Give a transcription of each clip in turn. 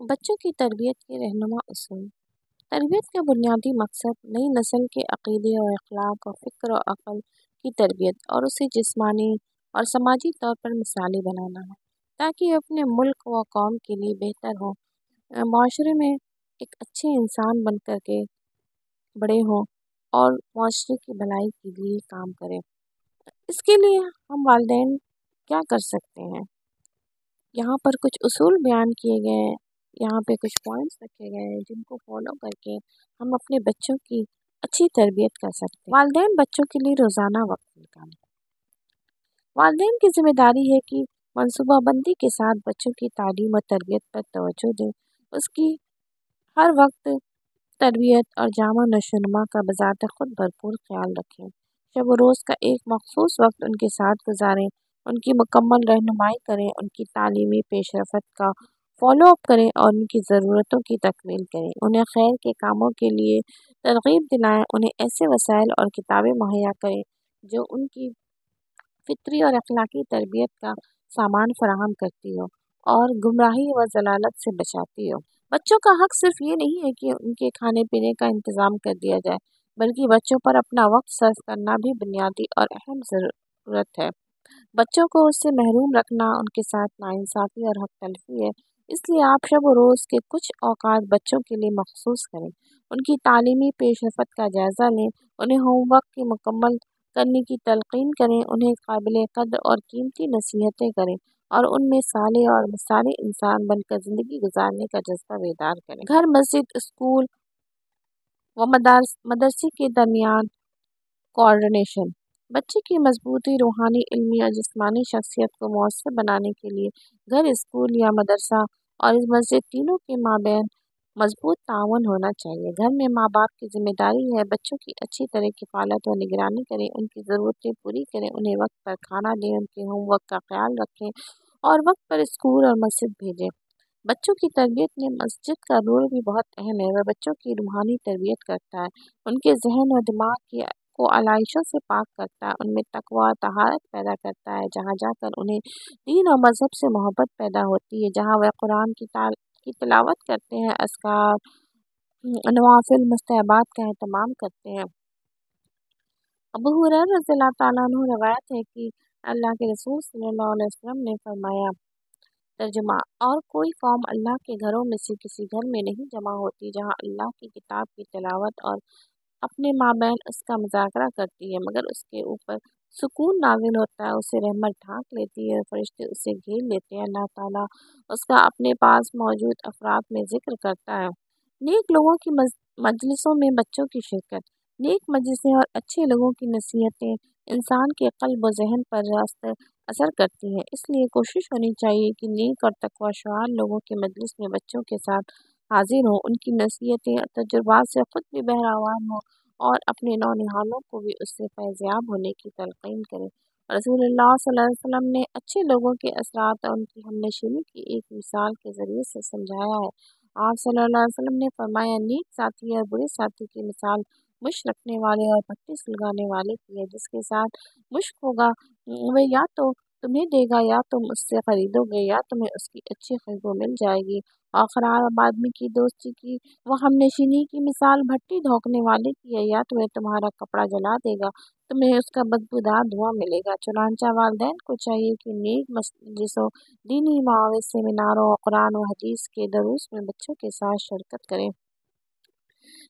بچوں کی تربیت کے رہنما اصول۔ تربیت کا بنیادی مقصد نئی نسل کے عقیدے اور اخلاق اور فکر و عقل کی تربیت اور اسے جسمانی اور سماجی طور پر مثالی بنانا ہے تاکہ اپنے ملک و قوم کے لیے بہتر ہو، معاشرے میں ایک اچھے انسان بن کر کے بڑے ہوں اور معاشرے کی بھلائی کے لیے کام کریں۔ اس کے لیے ہم والدین کیا کر سکتے ہیں؟ یہاں پر کچھ اصول بیان کیے گئے ہیں، یہاں پہ کچھ پوائنٹس رکھے گئے ہیں جن کو فالو کر کے ہم اپنے بچوں کی اچھی تربیت کر سکتے ہیں۔ والدین بچوں کے لیے روزانہ وقت نکالیں۔ والدین کی ذمہ داری ہے کہ منصوبہ بندی کے ساتھ بچوں کی تعلیم اور تربیت پر توجہ دیں، اس کی ہر وقت تربیت اور جامع نشوونما کا بذات خود بھرپور خیال رکھیں۔ شب و روز کا ایک مخصوص وقت ان کے ساتھ گزاریں، ان کی مکمل رہنمائی کریں، ان کی تعلیمی پیش رفت کا فالو اپ کریں اور ان کی ضرورتوں کی تکمیل کریں۔ انہیں خیر کے کاموں کے لیے ترغیب دلائیں، انہیں ایسے وسائل اور کتابیں مہیا کریں جو ان کی فطری اور اخلاقی تربیت کا سامان فراہم کرتی ہو اور گمراہی و ضلالت سے بچاتی ہو۔ بچوں کا حق صرف یہ نہیں ہے کہ ان کے کھانے پینے کا انتظام کر دیا جائے، بلکہ بچوں پر اپنا وقت صرف کرنا بھی بنیادی اور اہم ضرورت ہے۔ بچوں کو اس سے محروم رکھنا ان کے ساتھ ناانصافی اور حق تلفی ہے، اس لیے آپ شب و روز کے کچھ اوقات بچوں کے لیے مخصوص کریں، ان کی تعلیمی پیش رفت کا جائزہ لیں، انہیں ہوم ورک کی مکمل کرنے کی تلقین کریں، انہیں قابل قدر اور قیمتی نصیحتیں کریں اور ان میں صالح اور مثالی انسان بن کر زندگی گزارنے کا جذبہ بیدار کریں۔ گھر، مسجد، اسکول و مدرسے کے درمیان کوآرڈینیشن۔ بچے کی مضبوطی، روحانی، علمی اور جسمانی شخصیت کو مؤثر بنانے کے لیے گھر، اسکول یا مدرسہ اور مسجد تینوں کے مابین مضبوط تعاون ہونا چاہیے۔ گھر میں ماں باپ کی ذمہ داری ہے بچوں کی اچھی طرح کفالت و نگرانی کریں، ان کی ضرورتیں پوری کریں، انہیں وقت پر کھانا دیں، ان کے ہوم ورک کا خیال رکھیں اور وقت پر اسکول اور مسجد بھیجیں۔ بچوں کی تربیت میں مسجد کا رول بھی بہت اہم ہے، وہ بچوں کی روحانی تربیت کرتا ہے، ان کے ذہن و دماغ کو علائشوں سے پاک کرتا ہے، ان میں تقویٰ و طہارت پیدا کرتا ہے، جہاں جا کر انہیں دین اور مذہب سے محبت پیدا ہوتی ہے، جہاں وہ قرآن کی تلاوت کرتے ہیں، اذکار، نوافل، مستحبات کا اہتمام کرتے ہیں۔ ابو ہریرہ رضی اللہ تعالیٰ عنہ روایت ہے کہ اللہ کے رسول صلی اللہ علیہ وسلم نے فرمایا، ترجمہ: اور کوئی قوم اللہ کے گھروں میں سے کسی گھر میں نہیں جمع ہوتی جہاں اللہ کی کتاب کی تلاوت اور اپنے مابین اس کا مذاکرہ کرتی ہے مگر اس کے اوپر سکون نازل ہوتا ہے، اسے رحمت ڈھانک لیتی ہے، فرشتے اسے گھیر لیتے ہیں، اللہ تعالیٰ اس کا اپنے پاس موجود افراد میں ذکر کرتا ہے۔ نیک لوگوں کی مجلسوں میں بچوں کی شرکت۔ نیک مجلسیں اور اچھے لوگوں کی نصیحتیں انسان کے قلب و ذہن پر راست اثر کرتی ہیں، اس لیے کوشش ہونی چاہیے کہ نیک اور تقویٰ شعار لوگوں کی مجلس میں بچوں کے ساتھ حاضر ہوں، ان کی نصیحتیں اور تجربات سے خود بھی بہرام ہوں اور اپنے نونہالوں کو بھی اس سے فیض یاب ہونے کی تلقین کریں۔ رسول اللہ صلی اللہ علیہ وسلم نے اچھے لوگوں کے اثرات اور ان کی ہمنشینی کی ایک مثال کے ذریعے سے سمجھایا ہے۔ آپ صلی اللہ علیہ وسلم نے فرمایا، نیک ساتھی اور برے ساتھی کی مثال مشک رکھنے والے اور پٹی سلگانے والے کی ہے، جس کے ساتھ مشک ہوگا وہ یا تو تمہیں دے گا یا تم اس سے خریدو گے یا تمہیں اس کی اچھی خوشبو مل جائے گی، اور خراب آدمی کی دوستی کی وہ ہمنشینی کی مثال بھٹی دھونکنے والے کی ہے، یا تمہیں تمہارا کپڑا جلا دے گا تمہیں اس کا بدبودار دھواں ملے گا۔ چنانچہ والدین کو چاہیے کہ نیک مجلسوں، دینی مواعظ، سیمیناروں اور قرآن و حدیث کے دروس میں بچوں کے ساتھ شرکت کریں۔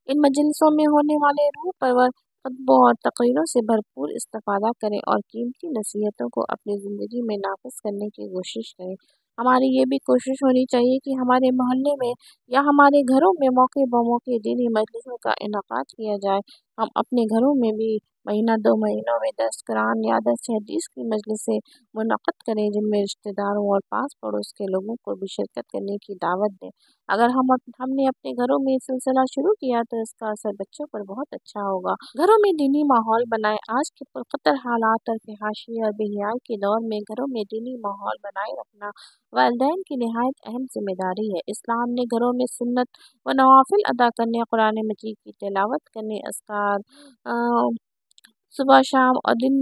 ان مجلسوں میں ہونے والے روح پرور خطبوں اور تقریروں سے بھرپور استفادہ کریں اور قیمتی نصیحتوں کو اپنی زندگی میں نافذ کرنے کی کوشش کریں۔ ہماری یہ بھی کوشش ہونی چاہیے کہ ہمارے محلے میں یا ہمارے گھروں میں موقع بموقع دینی مجلسوں کا انعقاد کیا جائے۔ ہم اپنے گھروں میں بھی مہینہ 2 مہینوں میں درس قرآن یا درس حدیث کی مجلسیں منعقد کریں، جن میں رشتہ داروں اور پاس پڑوس کے لوگوں کو بھی شرکت کرنے کی دعوت دیں۔ اگر ہم نے اپنے گھروں میں یہ سلسلہ شروع کیا تو اس کا اثر بچوں پر بہت اچھا ہوگا۔ گھروں میں دینی ماحول بنائیں۔ آج کے پرخطر حالات اور فحاشی اور بے حیائی کے دور میں گھروں میں دینی ماحول بنائے رکھنا والدین کی نہایت اہم ذمہ داری ہے۔ اسلام نے گھروں میں سنت و نوافل ادا کرنے، قرآن مجید کی تلاوت کرنے، اذکار صبح شام اور دن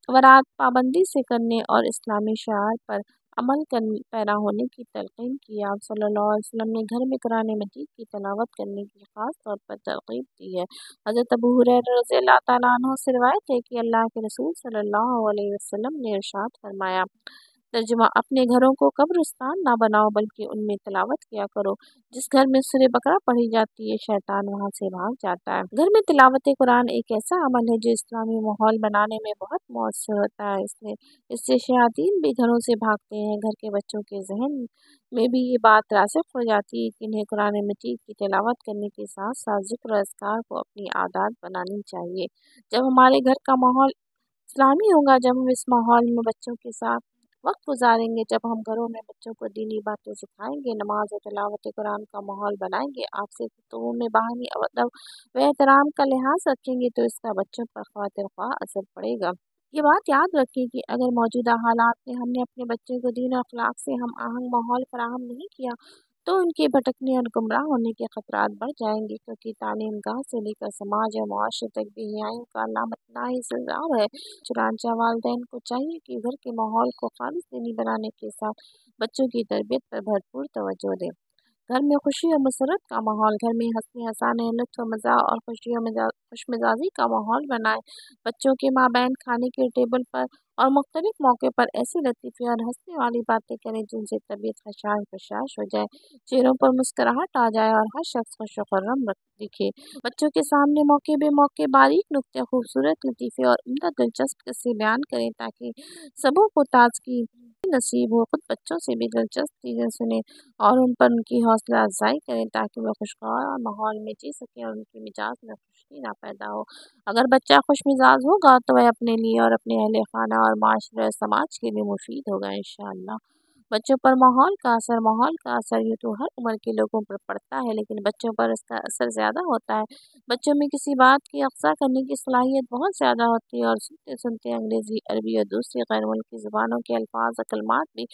ورات پابندی سے کرنے اور اسلامی شعائر پر عمل پیرا ہونے کی تلقین کی۔ آپ صلی اللہ علیہ وسلم نے گھر میں قرآن مجید کی تلاوت کرنے کی خاص طور پر ترغیب دی ہے۔ حضرت ابو ہریرہ رضی اللہ تعالیٰ عنہ سے روایت ہے کہ اللہ کے رسول صلی اللہ علیہ وسلم نے ارشاد فرمایا، ترجمہ: اپنے گھروں کو قبرستان نہ بناؤ بلکہ ان میں تلاوت کیا کرو۔ جس گھر میں سورہ بقرہ پڑھی جاتی ہے شیطان وہاں سے بھاگ جاتا ہے۔ گھر میں تلاوت قرآن ایک ایسا عمل ہے جو اسلامی ماحول بنانے میں بہت مؤثر ہوتا ہے۔ اس سے شیاطین بھی گھروں سے بھاگتے ہیں۔ گھر کے بچوں کے ذہن میں بھی یہ بات راسخ ہو جاتی ہے کہ انہیں قرآن مجید کی تلاوت کرنے کے ساتھ ساتھ ذکر و اذکار کو اپنی عادات بنانی چاہیے۔ جب ہمارے گھر کا ماحول اسلامی ہوگا، جب ہم اس ماحول میں بچوں کے ساتھ وقت گزاریں گے، جب ہم گھروں میں بچوں کو دینی باتیں سکھائیں گے، نماز و تلاوت قرآن کا ماحول بنائیں گے، آپ سے گفتگو میں باہمی ادب و احترام کا لحاظ رکھیں گے تو اس کا بچوں پر خاطر خواہ اثر پڑے گا۔ یہ بات یاد رکھیں کہ اگر موجودہ حالات میں ہم نے اپنے بچوں کو دین و اخلاق سے ہم آہنگ ماحول فراہم نہیں کیا تو ان کے بھٹکنے اور گمراہ ہونے کے خطرات بڑھ جائیں گے، کیونکہ تعلیم گاہ سے لے کر سماج اور معاشرے تک بے حیائی کا لاحصار ہے۔ چنانچہ والدین کو چاہیے کہ گھر کے ماحول کو خالص دینی بنانے کے ساتھ بچوں کی تربیت پر بھرپور توجہ دیں۔ گھر میں خوشی و مسرت کا ماحول، گھر میں ہنسنے ہنسانے، لطف و مزاح اور خوش مزاجی کا ماحول بنائیں۔ بچوں کے مابین کھانے کے ٹیبل پر اور مختلف موقع پر ایسی لطیفے اور ہنسنے والی باتیں کریں جن سے طبیعت خشاش بشاش ہو جائے، چہروں پر مسکراہٹ آ جائے اور ہر شخص خوش و خرم دکھے۔ بچوں کے سامنے موقع بے موقع باریک نکتے، خوبصورت لطیفے اور عمدہ دلچسپ قصے بیان کریں تاکہ سبوں کو تازگی نصیب ہو۔ خود بچوں سے بھی دلچسپ چیزیں سنیں اور ان پر ان کی حوصلہ افزائی کریں تاکہ وہ خوشگوار ماحول میں جی سکیں اور ان کے مزاج میں خشکی نہ پیدا ہو۔ اگر بچہ خوش مزاج ہوگا تو وہ اپنے لیے اور اپنے اہل خانہ اور معاشرے اور سماج کے لیے مفید ہوگا انشاءاللہ۔ بچوں پر ماحول کا اثر یوں تو ہر عمر کے لوگوں پر پڑتا ہے، لیکن بچوں پر اس کا اثر زیادہ ہوتا ہے۔ بچوں میں کسی بات کی اخذ کرنے کی صلاحیت بہت زیادہ ہوتی ہے اور سنتے سنتے انگریزی، عربی اور دوسری غیر ملکی زبانوں کے الفاظ و کلمات بھی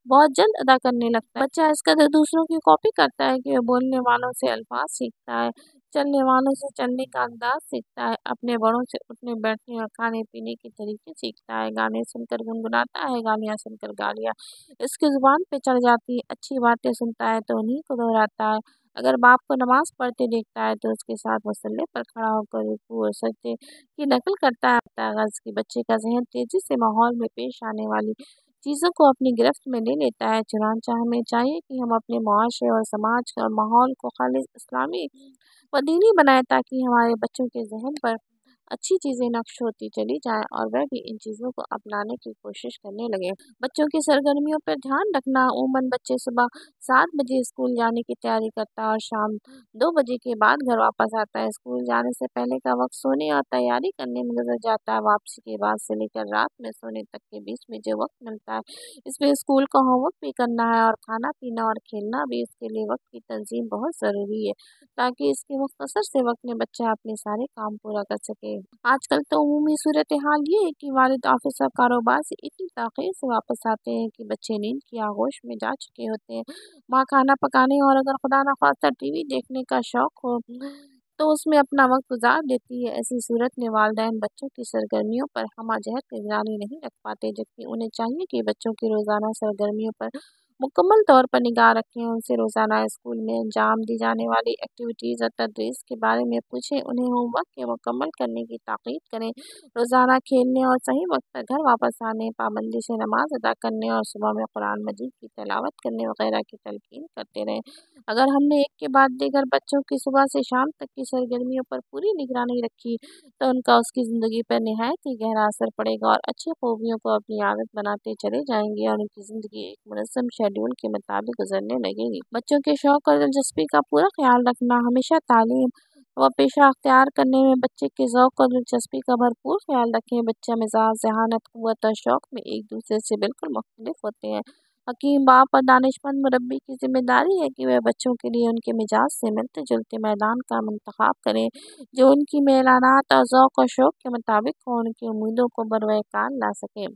بہت جلد ادا کرنے لگتا ہے۔ بچہ اس قدر دوسروں کی کاپی کرتا ہے کہ وہ بولنے والوں سے الفاظ سیکھتا ہے، چلنے والوں سے چلنے کا انداز سیکھتا ہے، اپنے بڑوں سے اٹھنے بیٹھنے اور کھانے پینے کے طریقے سیکھتا ہے، گانے سن کر گنگناتا ہے، گالیاں سن کر گالیاں اس کی زبان پہ چڑھ جاتی ہیں، اچھی باتیں سنتا ہے تو انہیں کو دہراتا ہے۔ اگر باپ کو نماز پڑھتے دیکھتا ہے تو اس کے ساتھ مصلی پر کھڑا ہو کر رکوع اور سجدے کی نقل کرتا ہے۔ غرض کہ بچے کا ذہن تیزی سے ماحول میں پیش آنے والی چیزوں کو اپنی گرفت میں لے لیتا ہے۔ چنانچہ ہمیں چاہیے کہ ہم اپنے معاشرے اور سماج اور ماحول کو خالص اسلامی و دینی بنائیں تاکہ ہمارے بچوں کے ذہن پر اچھی چیزیں نقش ہوتی چلی جائیں اور وہ بھی ان چیزوں کو اپنانے کی کوشش کرنے لگیں۔ بچوں کی سرگرمیوں پر دھیان رکھنا، عموماً بچے صبح 7 بجے اسکول جانے کی تیاری کرتا ہے اور شام 2 بجے کے بعد گھر واپس آتا ہے۔ اسکول جانے سے پہلے کا وقت سونے اور تیاری کرنے میں گزر جاتا ہے۔ واپسی کے بعد سے لے کر رات میں سونے تک کے بیچ میں جو وقت ملتا ہے اس میں اسکول کا ہوم ورک بھی کرنا ہے اور کھانا پینا اور کھیلنا بھی۔ اس کے لیے وقت کی تنظیم بہت ضروری ہے تاکہ اس کے مختصر سے وقت میں بچہ اپنے سارے کام پورا کر سکے۔ آج کل تو عمومی صورتحال یہ ہے کہ والد آفس اور کاروبار سے اتنی تاخیر سے واپس آتے ہیں کہ بچے نیند کی آغوش میں جا چکے ہوتے ہیں۔ ماں کھانا پکانے اور اگر خدا نخواستہ ٹی وی دیکھنے کا شوق ہو تو اس میں اپنا وقت گزار دیتی ہے۔ ایسی صورت میں والدین بچوں کی سرگرمیوں پر ہمہ جہت نگرانی نہیں رکھ پاتے، جبکہ انہیں چاہیے کہ بچوں کی روزانہ سرگرمیوں پر مکمل طور پر نگاہ رکھیں، ان سے روزانہ اسکول میں انجام دی جانے والی ایکٹیویٹیز اور تدریس کے بارے میں پوچھیں، انہیں ہوم ورک کے مکمل کرنے کی تاکید کریں، روزانہ کھیلنے اور صحیح وقت پر گھر واپس آنے، پابندی سے نماز ادا کرنے اور صبح میں قرآن مجید کی تلاوت کرنے وغیرہ کی تلقین کرتے رہیں۔ اگر ہم نے ایک کے بعد دیگر بچوں کی صبح سے شام تک کی سرگرمیوں پر پوری نگرانی رکھی تو ان کا اس کی زندگی پر نہایت ہی گہرا اثر پڑے گا اور اچھی خوبیوں کو اپنی عادت بناتے چلے جائیں گے اور ان کی زندگی ایک منظم شیڈول کے مطابق گزرنے لگے گی۔ بچوں کے شوق اور دلچسپی کا پورا خیال رکھنا، ہمیشہ تعلیم و پیشہ اختیار کرنے میں بچے کے ذوق اور دلچسپی کا بھرپور خیال رکھیں۔ بچہ مزاج، ذہانت، قوت اور شوق میں ایک دوسرے سے بالکل مختلف ہوتے ہیں۔ حکیم باپ اور دانشمند مربی کی ذمہ داری ہے کہ وہ بچوں کے لیے ان کے مزاج سے ملتے جلتے میدان کا انتخاب کریں جو ان کی میلانات اور ذوق و شوق کے مطابق ہو، ان کی امیدوں کو بروئے کار لا سکیں۔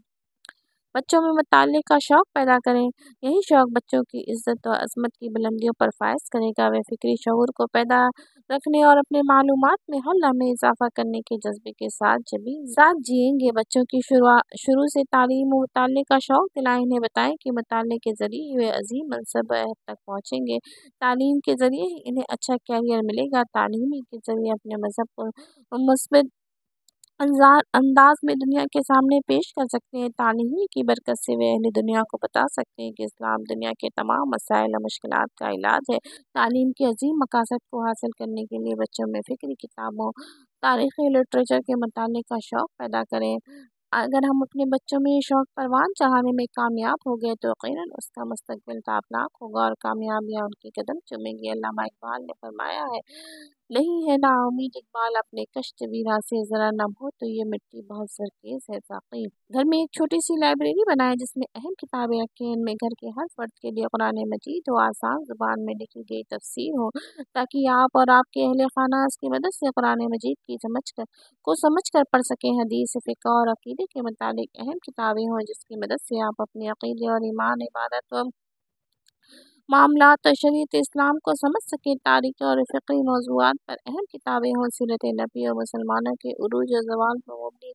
بچوں میں مطالعے کا شوق پیدا کریں۔ یہی شوق بچوں کی عزت اور عظمت کی بلندیوں پر فائز کرے گا۔ وہ فکری شعور کو پیدا رکھنے اور اپنے معلومات میں ہر لمحے اضافہ کرنے کے جذبے کے ساتھ جئیں گے۔ بچوں کی شروع سے تعلیم و مطالعے کا شوق دلائیں۔ انہیں بتائیں کہ مطالعے کے ذریعے ہی وہ عظیم منصب عہد تک پہنچیں گے۔ تعلیم کے ذریعے ہی انہیں اچھا کیریئر ملے گا۔ تعلیم ہی کے ذریعے اپنے مذہب کو مثبت انداز میں دنیا کے سامنے پیش کر سکتے ہیں۔ تعلیم کی برکت سے وہ اہل دنیا کو بتا سکتے ہیں کہ اسلام دنیا کے تمام مسائل اور مشکلات کا علاج ہے۔ تعلیم کے عظیم مقاصد کو حاصل کرنے کے لیے بچوں میں فکری کتابوں، تاریخی لٹریچر کے مطالعے کا شوق پیدا کریں۔ اگر ہم اپنے بچوں میں یہ شوق پروان چڑھانے میں کامیاب ہو گئے تو یقیناً اس کا مستقبل تابناک ہوگا اور کامیابیاں ان کے قدم چومیں گی۔ علامہ اقبال نے فرمایا ہے، نہیں ہے نا امید اقبال اپنے کشت ویرا سے، ذرا نم ہو تو یہ مٹی بہت زرخیز ہے ساقی۔ گھر میں ایک چھوٹی سی لائبریری بنائیں جس میں اہم کتابیں رکھیں۔ ان میں گھر کے ہر فرد کے لیے قرآن مجید ہو، آسان زبان میں لکھی گئی تفسیر ہو، تاکہ آپ اور آپ کے اہل خانہ اس کی مدد سے قرآن مجید کی سمجھ کر پڑھ سکیں۔ حدیث، فقہ اور عقیدے کے متعلق اہم کتابیں ہوں جس کی مدد سے آپ اپنے عقیدے اور ایمان، عبادت و معاملات اور شریعت اسلام کو سمجھ سکیں۔ تاریخی اور فقہی موضوعات پر اہم کتابیں ہوں۔ سیرت نبی اور مسلمانوں کے عروج و زوال پر مبنی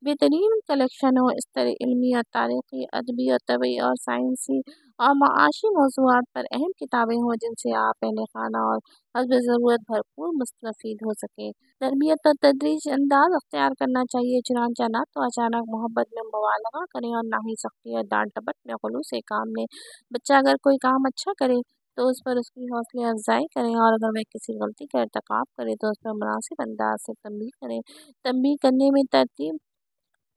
بہترین کلیکشن ہو۔ اس طرح علمی اور تاریخی، ادبی اور طبی اور سائنسی اور معاشی موضوعات پر اہم کتابیں ہوں جن سے آپ اہل خانہ اور حسب ضرورت بھرپور مستفید ہو سکیں۔ تربیت اور تدریج انداز اختیار کرنا چاہیے، چنانچہ نہ تو اچانک محبت میں مبالغہ کریں اور نہ ہی سختی اور ڈانٹ ڈپٹ میں خلوص کام لیں۔ بچہ اگر کوئی کام اچھا کرے تو اس پر اس کی حوصلہ افزائی کریں، اور اگر وہ کسی غلطی کا ارتکاب کرے تو اس پر مناسب انداز سے تنبیہ کریں۔ تنبیہ کرنے میں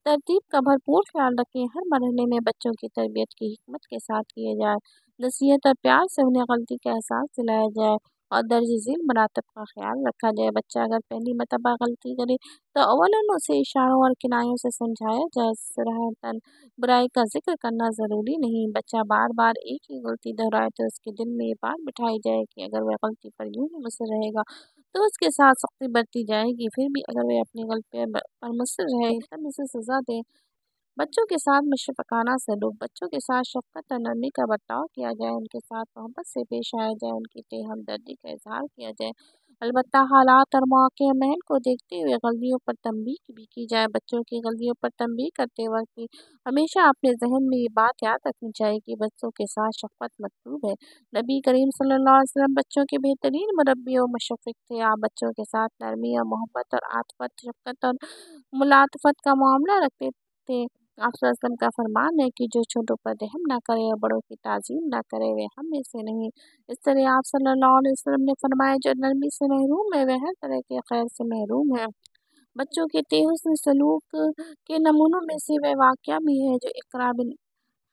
ترتیب کا بھرپور خیال رکھیں۔ ہر مرحلے میں بچوں کی تربیت کی حکمت کے ساتھ کیے جائے۔ نصیحت اور پیار سے انہیں غلطی کا احساس دلایا جائے اور درج ذیل مراتب کا خیال رکھا جائے۔ بچہ اگر پہلی مرتبہ غلطی کرے تو اولاً اسے اشاروں اور کنایوں سے سمجھایا جائے۔ صراحتاً برائی کا ذکر کرنا ضروری نہیں۔ بچہ بار بار ایک ہی غلطی دہرائے تو اس کے دل میں یہ بات بٹھائی جائے کہ اگر وہ غلطی پر یوں ہی مصر رہے گا تو اس کے ساتھ سختی برتی جائے گی، پھر بھی اگر وہ اپنی غلطی پر مصر رہے تب اسے سزا دیں۔ بچوں کے ساتھ مشفقانہ سلوک، بچوں کے ساتھ شفقت اور نرمی کا برتاؤ کیا جائے، ان کے ساتھ محبت سے پیش آیا جائے، ان کی تئیں ہمدردی کا اظہار کیا جائے۔ البتہ حالات اور مواقع محل کو دیکھتے ہوئے غلطیوں پر تنبیہ بھی کی جائے۔ بچوں کی غلطیوں پر تنبیہ کرتے وقت بھی ہمیشہ اپنے ذہن میں یہ بات یاد رکھنی چاہیے کہ بچوں کے ساتھ شفقت مطلوب ہے۔ نبی کریم صلی اللہ علیہ وسلم بچوں کے بہترین مربی و مشفق تھے۔ آپ بچوں کے ساتھ نرمی اور محبت اور عاطفت، شفقت اور ملاطفت کا معاملہ رکھتے تھے۔ آپ صلی اللہ علیہ وسلم کا فرمان ہے کہ جو چھوٹوں پر رحم نہ کرے اور بڑوں کی تعظیم نہ کرے وہ ہم میں سے نہیں۔ اس طرح آپ صلی اللہ علیہ وسلم نے فرمایا، جو نرمی سے محروم ہے وہ ہر طرح کے خیر سے محروم ہے۔ بچوں کے تئیں حسن سلوک کے نمونوں میں سے وہ واقعہ بھی ہے جو اقرا بن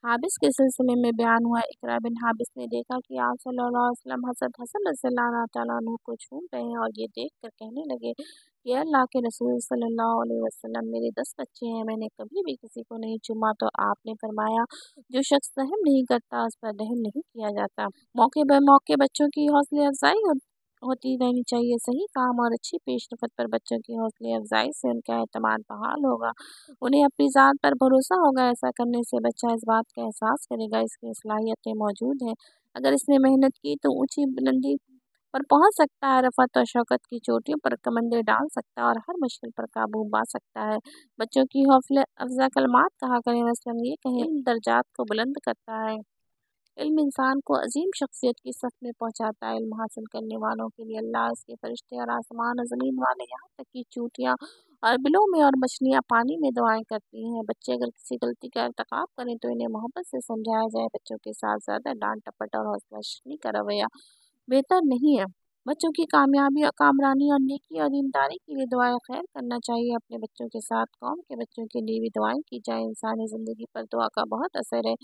حابس کے سلسلے میں بیان ہوا ہے۔ اقرا بن حابس نے دیکھا کہ آپ صلی اللہ علیہ وسلم حضرت حسن رضی اللہ تعالیٰ عنہ کو چھوم رہے ہیں، اور یہ دیکھ کر کہنے لگے کہ اللہ کے رسول صلی اللہ علیہ وسلم، میرے 10 بچے ہیں، میں نے کبھی بھی کسی کو نہیں چوما۔ تو آپ نے فرمایا، جو شخص رحم نہیں کرتا اس پر رحم نہیں کیا جاتا۔ موقع بے موقع بچوں کی حوصلہ افزائی ہوتی رہنی چاہیے۔ صحیح کام اور اچھی پیش رفت پر بچوں کی حوصلہ افزائی سے ان کا اعتماد بحال ہوگا، انہیں اپنی ذات پر بھروسہ ہوگا۔ ایسا کرنے سے بچہ اس بات کا احساس کرے گا اس کی صلاحیتیں موجود ہیں، اگر اس نے محنت کی تو اونچی بلندی پر پہنچ سکتا ہے، رفعت اور شوکت کی چوٹیوں پر کمندیں ڈال سکتا ہے اور ہر مشکل پر قابو پا سکتا ہے۔ بچوں کی حوصلہ افزا کلمات کہا کریں، مثلاً یہ کہیں، علم درجات کو بلند کرتا ہے۔ علم انسان کو عظیم شخصیت کی صف میں پہنچاتا ہے۔ علم حاصل کرنے والوں کے لیے اللہ، اس کے فرشتے اور آسمان و زمین والے، یہاں تک کہ چیونٹیاں اور بلوں میں اور مچھلیاں پانی میں دعائیں کرتی ہیں۔ بچے اگر کسی غلطی کا ارتکاب کریں تو انہیں محبت سے سمجھایا جائے۔ بچوں کے ساتھ زیادہ ڈانٹ ٹپٹ اور حوصلہ شکنی کا رویہ بہتر نہیں ہے۔ بچوں کی کامیابی اور کامرانی اور نیکی اور دینداری کے لیے دعائیں خیر کرنا چاہیے۔ اپنے بچوں کے ساتھ قوم کے بچوں کے لیے بھی دعائیں کی جائیں۔ انسانی زندگی پر دعا کا بہت اثر ہے۔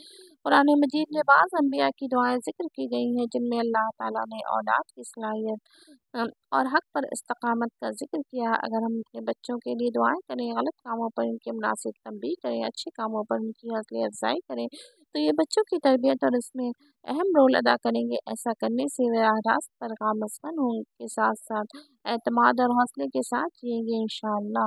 قرآن مجید میں بعض انبیاء کی دعائیں ذکر کی گئی ہیں جن میں اللہ تعالیٰ نے اولاد کی صلاحیت اور حق پر استقامت کا ذکر کیا ہے۔ اگر ہم اپنے بچوں کے لیے دعائیں کریں، غلط کاموں پر ان کے مناسب تنبیہ کریں، اچھے کاموں پر ان کی حوصلہ افزائی کریں تو یہ بچوں کی تربیت اور اس میں اہم رول ادا کریں گے۔ ایسا کرنے سے وہ راہ راست پر گامزن ہوں کے ساتھ ساتھ اعتماد اور حوصلے کے ساتھ جئیں گے انشاءاللہ۔